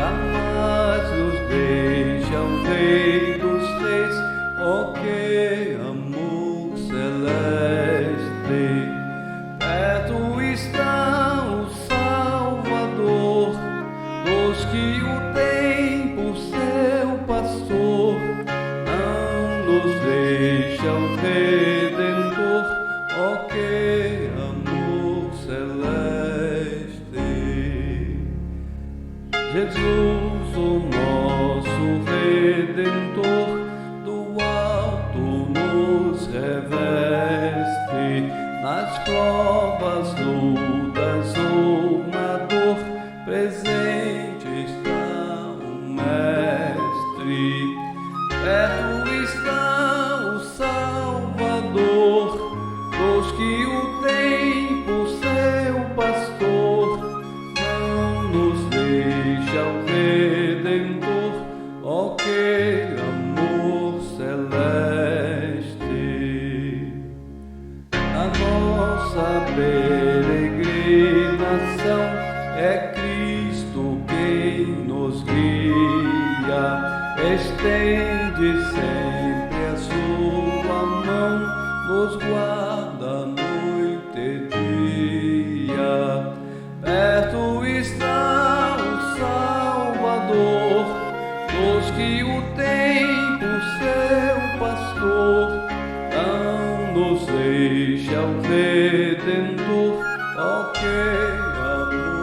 jamais nos deixa o Rei dos Reis. Oh, que amor celeste! Perto está o Salvador, dos que o têm por seu pastor. Não nos deixa o Redentor. Oh, que amor celeste! Jesus, o nosso Redentor, do alto nos reveste. Nas provas, lutas ou na dor, presente está o Mestre. Perto está o Salvador, dos que o têm por seu pastor. Não nos deixa o Redentor. Oh, que amor celeste! A nossa peregrinação é Cristo quem nos guia. Estende sempre a sua mão, nos guarda noite e dia. Perto está o Salvador, dos que o têm por seu pastor. Não nos deixa o Redentor. Oh, que amor